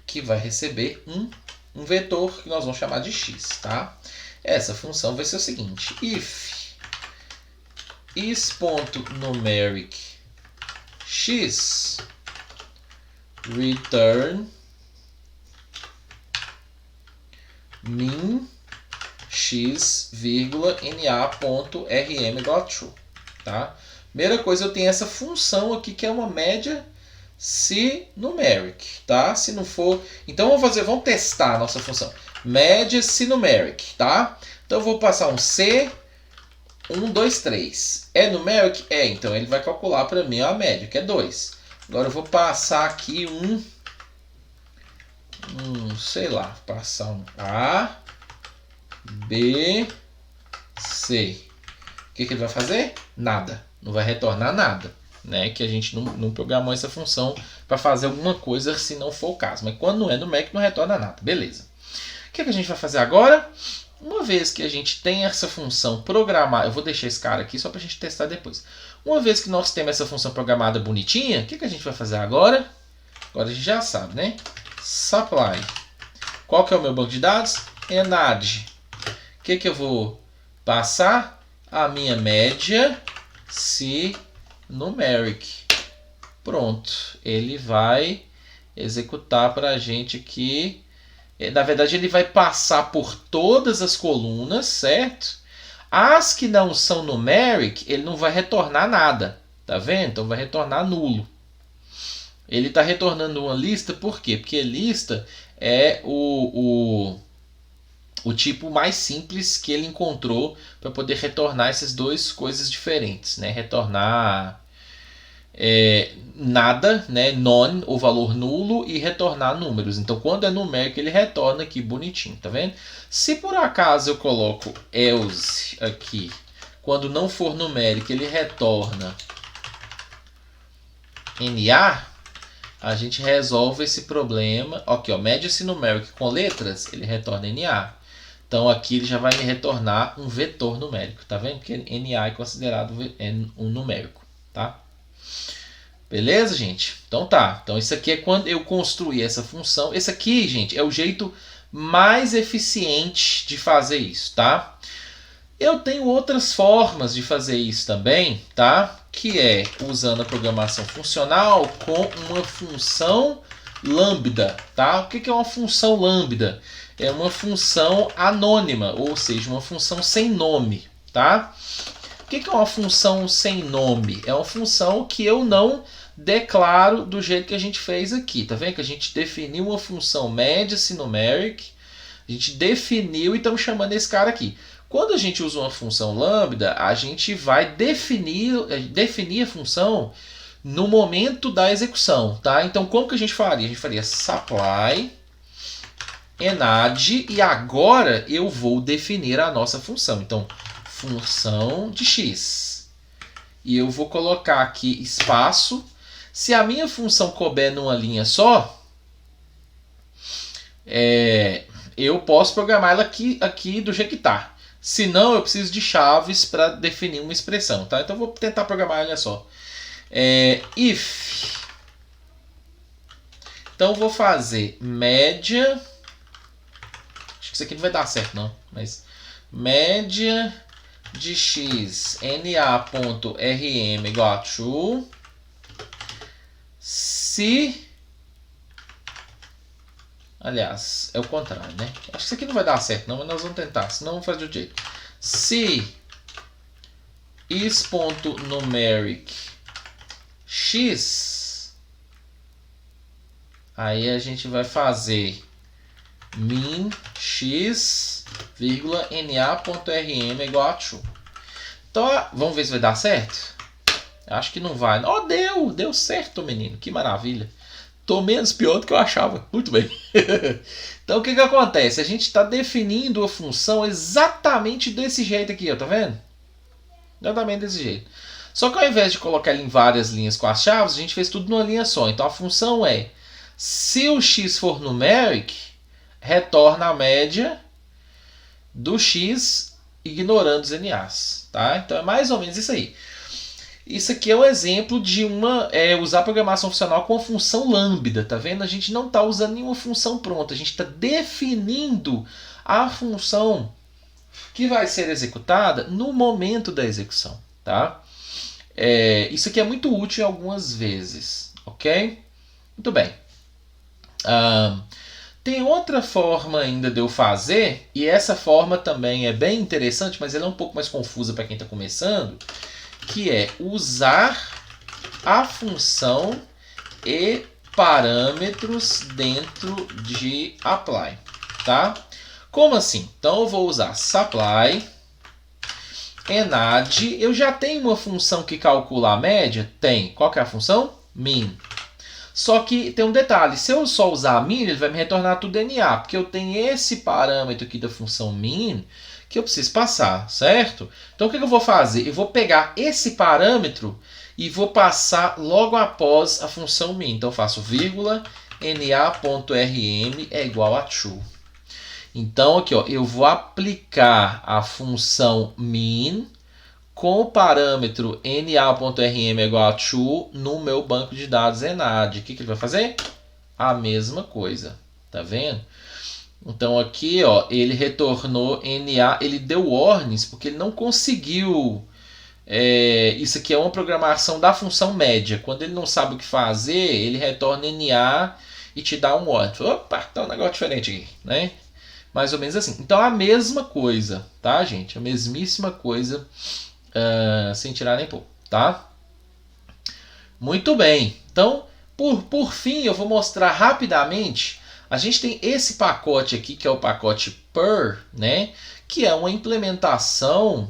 que vai receber um vetor que nós vamos chamar de x, tá? Essa função vai ser o seguinte: if is.numeric x return min x, na.rm igual a true, tá? Primeira coisa, eu tenho essa função aqui que é uma média se numeric, tá? Se não for, então vamos testar a nossa função. Média se numeric, tá? Então eu vou passar um C 1, 2, 3. É numeric? É, então ele vai calcular para mim a média, que é 2. Agora eu vou passar aqui sei lá, passar um A, B, C. O que ele vai fazer? Nada. Não vai retornar nada, né? Que a gente não programou essa função para fazer alguma coisa se não for o caso. Mas quando não é numérico, não retorna nada. Beleza. O que a gente vai fazer agora? Uma vez que a gente tem essa função programada, eu vou deixar esse cara aqui só para a gente testar depois. Uma vez que nós temos essa função programada bonitinha, o que a gente vai fazer agora? Agora a gente já sabe, né? Supply. Qual que é o meu banco de dados? Enad. O que eu vou passar? A minha média se numeric. Pronto. Ele vai executar para a gente aqui. Na verdade, ele vai passar por todas as colunas, certo? As que não são numeric, ele não vai retornar nada. Tá vendo? Então vai retornar nulo. Ele está retornando uma lista, por quê? Porque lista é o tipo mais simples que ele encontrou para poder retornar essas duas coisas diferentes, né? Retornar nada, né? None, o valor nulo, e retornar números. Então, quando é numérico, ele retorna aqui bonitinho, tá vendo? Se por acaso eu coloco else aqui, quando não for numérico, ele retorna NA, a gente resolve esse problema. Aqui, ó, média se numeric com letras, ele retorna NA. Então aqui ele já vai me retornar um vetor numérico, tá vendo? Porque NA é considerado um numérico, tá? Beleza, gente? Então tá. Então isso aqui é quando eu construí essa função. Esse aqui, gente, é o jeito mais eficiente de fazer isso, tá? Eu tenho outras formas de fazer isso também, tá? Que é usando a programação funcional com uma função lambda, tá? O que é uma função lambda? É uma função anônima, ou seja, uma função sem nome, tá? O que é uma função sem nome? É uma função que eu não declaro do jeito que a gente fez aqui. Tá vendo que a gente definiu uma função mediacy numeric, a gente definiu e estamos chamando esse cara aqui. Quando a gente usa uma função lambda, a gente vai definir a função no momento da execução, tá? Então, como que a gente faria? A gente faria supply enad e agora eu vou definir a nossa função. Então, função de x. E eu vou colocar aqui espaço. Se a minha função couber numa linha só, eu posso programar ela aqui do jeito que está. Se não, eu preciso de chaves para definir uma expressão, tá? Então, eu vou tentar programar ela só. If. Então, eu vou fazer média. Acho que isso aqui não vai dar certo, não. Mas média de x na.rm igual a true se... Aliás, é o contrário, né? Acho que isso aqui não vai dar certo, não, mas nós vamos tentar. Senão, vamos fazer de outro jeito. Se is.numeric x, aí a gente vai fazer min x, na.rm igual a true. Então, vamos ver se vai dar certo? Acho que não vai. Oh, deu certo, menino. Que maravilha. Tô menos pior do que eu achava. Muito bem. Então, o que acontece? A gente está definindo a função exatamente desse jeito aqui, ó, tá vendo? Exatamente desse jeito. Só que ao invés de colocar ele em várias linhas com as chaves, a gente fez tudo numa linha só. Então, a função é, se o x for numeric, retorna a média do x ignorando os NAs. Tá? Então, é mais ou menos isso aí. Isso aqui é um exemplo de usar programação funcional com a função lambda, tá vendo? A gente não está usando nenhuma função pronta, a gente está definindo a função que vai ser executada no momento da execução, tá? Isso aqui é muito útil algumas vezes, ok? Muito bem. Tem outra forma ainda de eu fazer, e essa forma também é bem interessante, mas ela é um pouco mais confusa para quem está começando, que é usar a função e parâmetros dentro de apply, tá? Como assim? Então eu vou usar supply enad. Eu já tenho uma função que calcula a média? Tem. Qual que é a função? Min. Só que tem um detalhe, se eu só usar a min, ele vai me retornar tudo NA, porque eu tenho esse parâmetro aqui da função min que eu preciso passar, certo? Então o que eu vou fazer? Eu vou pegar esse parâmetro e vou passar logo após a função min. Então eu faço vírgula, na.rm é igual a true. Então aqui, ó, eu vou aplicar a função min com o parâmetro na.rm é igual a true no meu banco de dados enad. O que ele vai fazer? A mesma coisa, tá vendo? Então aqui, ó, ele retornou NA, ele deu warnings porque ele não conseguiu. Isso aqui é uma programação da função média. Quando ele não sabe o que fazer, ele retorna NA e te dá um warning. Opa, tá um negócio diferente aqui, né? Mais ou menos assim. Então a mesma coisa, tá, gente? A mesmíssima coisa, sem tirar nem pôr, tá? Muito bem. Então, por fim, eu vou mostrar rapidamente. A gente tem esse pacote aqui, que é o pacote per, né? Que é uma implementação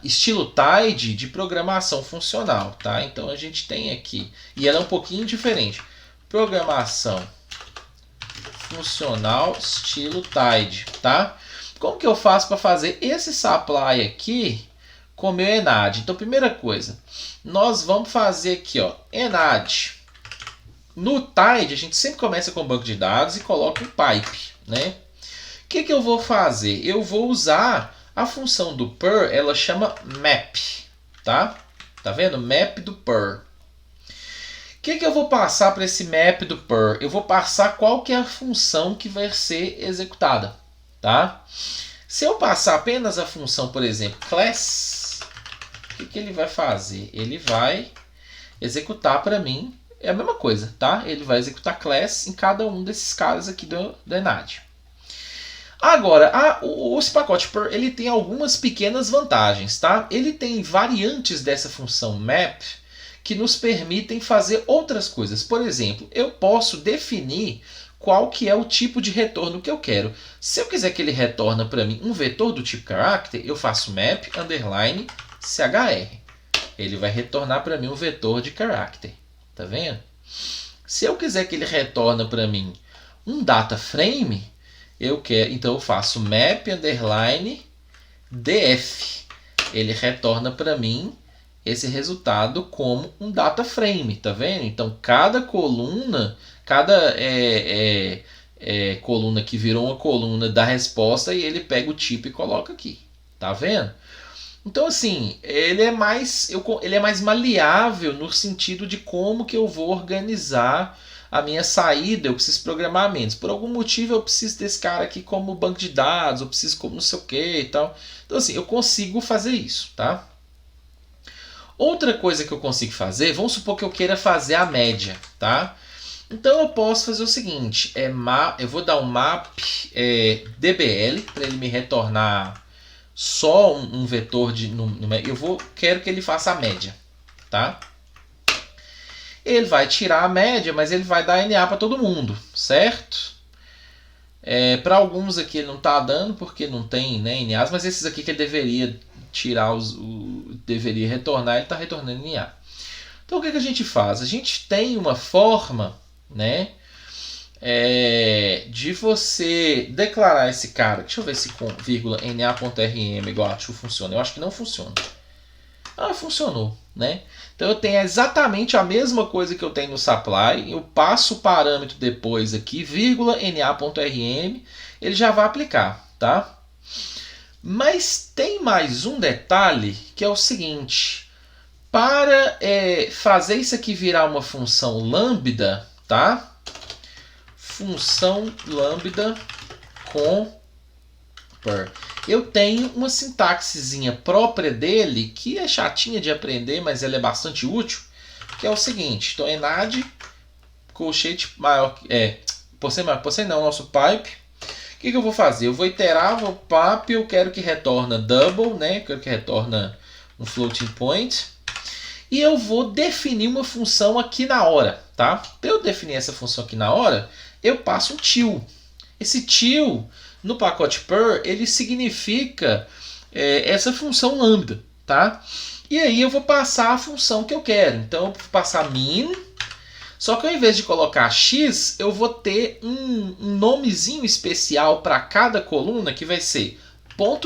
estilo TIDE de programação funcional, tá? Então a gente tem aqui, e ela é um pouquinho diferente. Programação funcional estilo TIDE, tá? Como que eu faço para fazer esse supply aqui com o meu enad? Então, primeira coisa, nós vamos fazer aqui, ó, enad. No TIDE, a gente sempre começa com o banco de dados e coloca um pipe, né? O que eu vou fazer? Eu vou usar a função do per, ela chama map, tá? Tá vendo? Map do per. O que eu vou passar para esse map do per? Eu vou passar qual que é a função que vai ser executada, tá? Se eu passar apenas a função, por exemplo, class, o que ele vai fazer? Ele vai executar para mim. É a mesma coisa, tá? Ele vai executar class em cada um desses caras aqui do enad. Agora, esse pacote per, ele tem algumas pequenas vantagens, tá? Ele tem variantes dessa função map que nos permitem fazer outras coisas. Por exemplo, eu posso definir qual que é o tipo de retorno que eu quero. Se eu quiser que ele retorne para mim um vetor do tipo character, eu faço map underline chr. Ele vai retornar para mim um vetor de character. Tá vendo? Se eu quiser que ele retorne para mim um data frame, então eu faço map underline df. Ele retorna para mim esse resultado como um data frame, tá vendo? Então cada coluna, cada coluna que virou uma coluna da resposta, e ele pega o tipo e coloca aqui, tá vendo? Então assim, ele é mais maleável no sentido de como que eu vou organizar a minha saída. Eu preciso programar menos. Por algum motivo eu preciso desse cara aqui como banco de dados, eu preciso como não sei o que e tal. Então assim, eu consigo fazer isso, tá? Outra coisa que eu consigo fazer, vamos supor que eu queira fazer a média, tá? Então eu posso fazer o seguinte, eu vou dar um map dbl para ele me retornar só um vetor de quero que ele faça a média, tá? Ele vai tirar a média, mas ele vai dar NA para todo mundo, certo? Para alguns aqui ele não está dando porque não tem, né, NAs, mas esses aqui que ele deveria tirar, deveria retornar, ele está retornando NA. Então o que a gente faz? A gente tem uma forma, né, de você declarar esse cara. Deixa eu ver se com vírgula na.rm igual a true funciona. Eu acho que não funciona. Ah, funcionou, né? Então eu tenho exatamente a mesma coisa que eu tenho no supply. Eu passo o parâmetro depois aqui, vírgula na.rm, ele já vai aplicar, tá? Mas tem mais um detalhe que é o seguinte: para fazer isso aqui virar uma função lambda, tá? Função lambda com per. Eu tenho uma sintaxezinha própria dele, que é chatinha de aprender, mas ela é bastante útil, que é o seguinte: então enad colchete maior, por ser não, nosso pipe. O que eu vou fazer? Eu vou iterar o pipe, eu quero que retorna double, né? Eu quero que retorna um floating point. E eu vou definir uma função aqui na hora, tá? Para eu definir essa função aqui na hora, eu passo um till. Esse till no pacote per, ele significa essa função lambda, tá? E aí eu vou passar a função que eu quero. Então eu vou passar min, só que ao invés de colocar x, eu vou ter um nomezinho especial para cada coluna que vai ser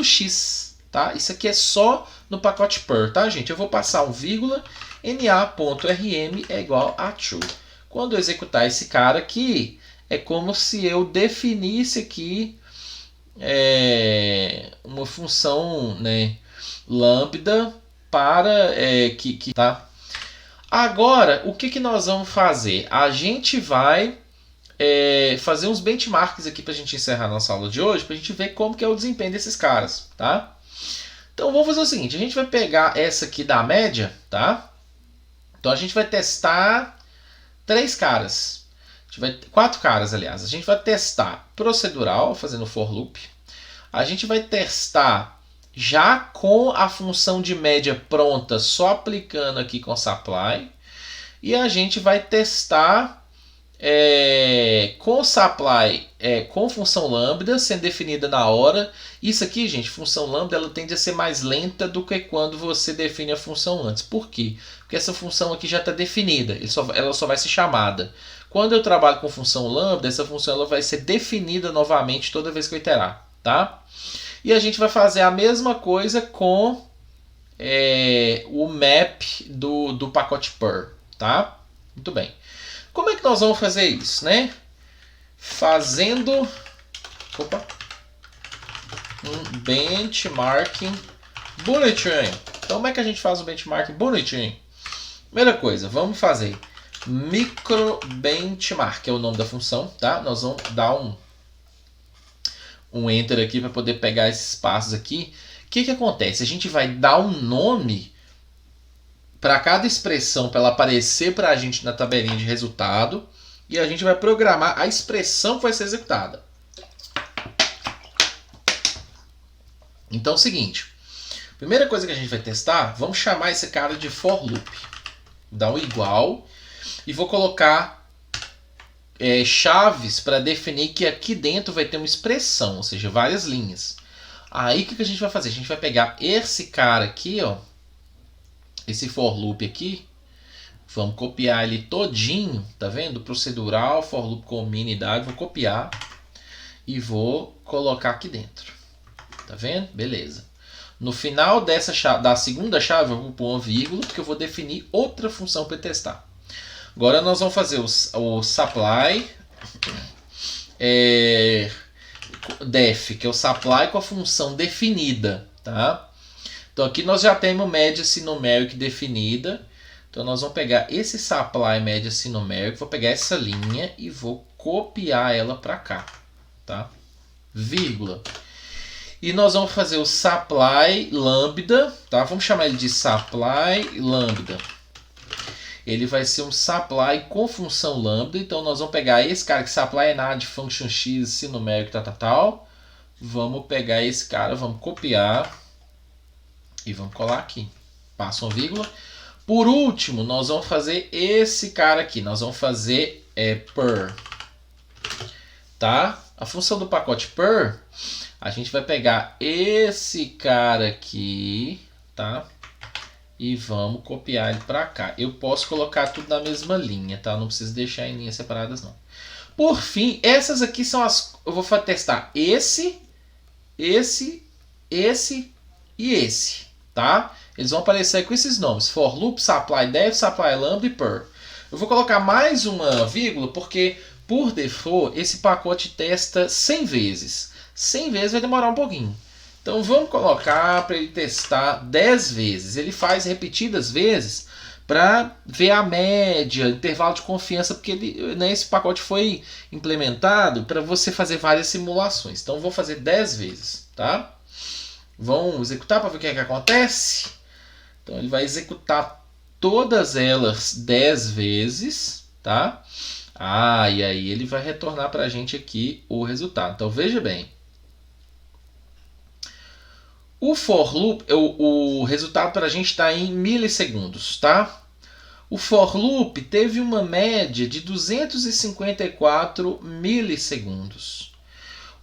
.x, tá? Isso aqui é só no pacote per, tá, gente? Eu vou passar um vírgula, na.rm é igual a true. Quando eu executar esse cara aqui, é como se eu definisse aqui uma função, né, lambda para tá? Agora, o que nós vamos fazer? A gente vai fazer uns benchmarks aqui para a gente encerrar nossa aula de hoje, para a gente ver como que é o desempenho desses caras, tá? Então vamos fazer o seguinte: a gente vai pegar essa aqui da média, tá? Então a gente vai testar 4 caras, aliás. A gente vai testar procedural, fazendo for loop. A gente vai testar já com a função de média pronta, só aplicando aqui com supply. E a gente vai testar com supply, com função lambda, sendo definida na hora. Isso aqui, gente, função lambda, ela tende a ser mais lenta do que quando você define a função antes. Por quê? Porque essa função aqui já está definida, ela só vai ser chamada. Quando eu trabalho com função lambda, essa função ela vai ser definida novamente toda vez que eu iterar, tá? E a gente vai fazer a mesma coisa com o map do pacote per, tá? Muito bem. Como é que nós vamos fazer isso, né? Fazendo um benchmarking bonitinho. Então, como é que a gente faz o benchmarking bonitinho? Primeira coisa, vamos fazer micro benchmark, que é o nome da função, tá? Nós vamos dar um enter aqui para poder pegar esses passos aqui. O que acontece? A gente vai dar um nome para cada expressão, para ela aparecer para a gente na tabelinha de resultado, e a gente vai programar a expressão que vai ser executada. Então é o seguinte: primeira coisa que a gente vai testar, vamos chamar esse cara de for loop. dar um igual e vou colocar chaves para definir que aqui dentro vai ter uma expressão, ou seja, várias linhas. Aí o que a gente vai fazer? A gente vai pegar esse cara aqui, ó, esse for loop aqui, vamos copiar ele todinho, tá vendo? Procedural, for loop com minidade, vou copiar e vou colocar aqui dentro, tá vendo? Beleza. No final da segunda chave eu vou pôr uma vírgula, porque eu vou definir outra função para testar. Agora nós vamos fazer o supply def, que é o supply com a função definida, tá? Então aqui nós já temos média sinumeric definida. Então nós vamos pegar esse supply média sinumeric, vou pegar essa linha e vou copiar ela para cá, tá? Vírgula. E nós vamos fazer o supply lambda, tá? Vamos chamar ele de supply lambda. Ele vai ser um supply com função lambda. Então nós vamos pegar esse cara que supply enad function x sinumeric tal. Vamos pegar esse cara, vamos copiar e vamos colar aqui. Passa uma vírgula. Por último, nós vamos fazer esse cara aqui. Nós vamos fazer per, tá? A função do pacote per, a gente vai pegar esse cara aqui, tá? E vamos copiar ele para cá. Eu posso colocar tudo na mesma linha, tá? Não preciso deixar em linhas separadas, não. Por fim, essas aqui são as... Eu vou testar esse e esse, tá? Eles vão aparecer aí com esses nomes. For loop, supply def, supply lambda e per. Eu vou colocar mais uma vírgula porque, por default, esse pacote testa 100 vezes. 100 vezes vai demorar um pouquinho. Então vamos colocar para ele testar 10 vezes. Ele faz repetidas vezes para ver a média, intervalo de confiança, porque esse pacote foi implementado para você fazer várias simulações. Então vou fazer 10 vezes, tá? Vamos executar para ver o que acontece. Então ele vai executar todas elas 10 vezes, tá? E aí ele vai retornar para a gente aqui o resultado. Então veja bem. O for loop, o resultado para a gente está em milissegundos, tá? O for loop teve uma média de 254 milissegundos.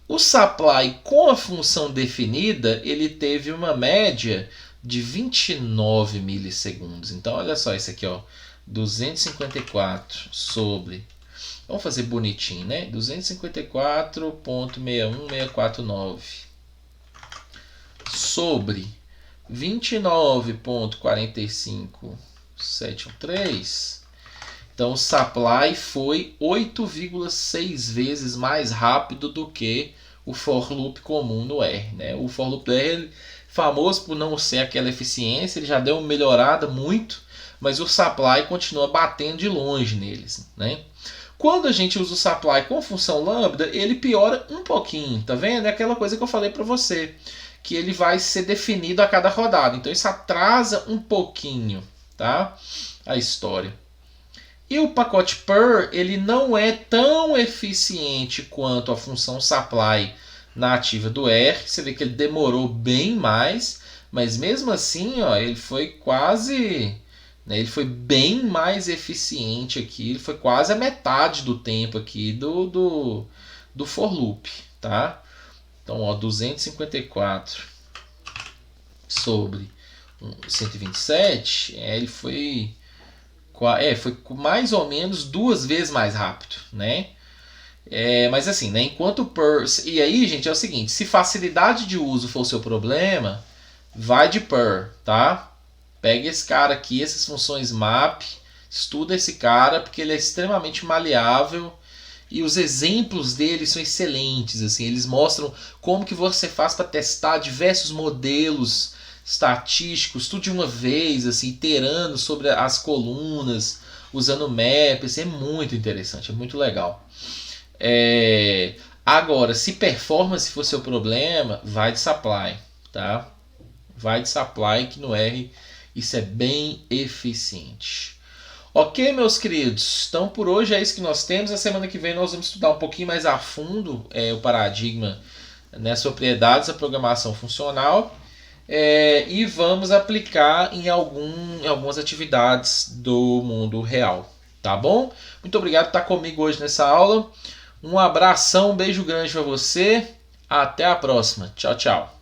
O supply com a função definida, ele teve uma média de 29 milissegundos. Então olha só isso aqui, ó, 254 sobre, vamos fazer bonitinho, né? 254.61649 sobre 29.45713. Então o supply foi 8,6 vezes mais rápido do que o for loop comum no R, né? O for loop do R é famoso por não ser aquela eficiência, ele já deu uma melhorada muito, mas o supply continua batendo de longe neles, né? Quando a gente usa o supply com função lambda, ele piora um pouquinho, tá vendo? É aquela coisa que eu falei para você, que ele vai ser definido a cada rodada. Então isso atrasa um pouquinho, tá? A história. E o pacote per, ele não é tão eficiente quanto a função supply nativa do R. Você vê que ele demorou bem mais, mas mesmo assim, ó, ele foi quase, né, ele foi bem mais eficiente aqui. Ele foi quase a metade do tempo aqui do for loop, tá? Então, ó, 254 sobre 127, ele foi mais ou menos 2 vezes mais rápido, né? Mas assim, né, enquanto per... E aí, gente, é o seguinte, se facilidade de uso for o seu problema, vai de per, tá? Pega esse cara aqui, essas funções map, estuda esse cara, porque ele é extremamente maleável. E os exemplos dele são excelentes, assim, eles mostram como que você faz para testar diversos modelos estatísticos, tudo de uma vez, assim, iterando sobre as colunas, usando map, assim, é muito interessante, é muito legal. Agora, se performance for seu problema, vai de supply, tá? Vai de supply, que no R isso é bem eficiente. Ok, meus queridos, então por hoje é isso que nós temos. A semana que vem nós vamos estudar um pouquinho mais a fundo o paradigma, né, propriedades da programação funcional. e vamos aplicar em algumas atividades do mundo real. Tá bom? Muito obrigado por estar comigo hoje nessa aula. Um abração, um beijo grande para você. Até a próxima. Tchau, tchau.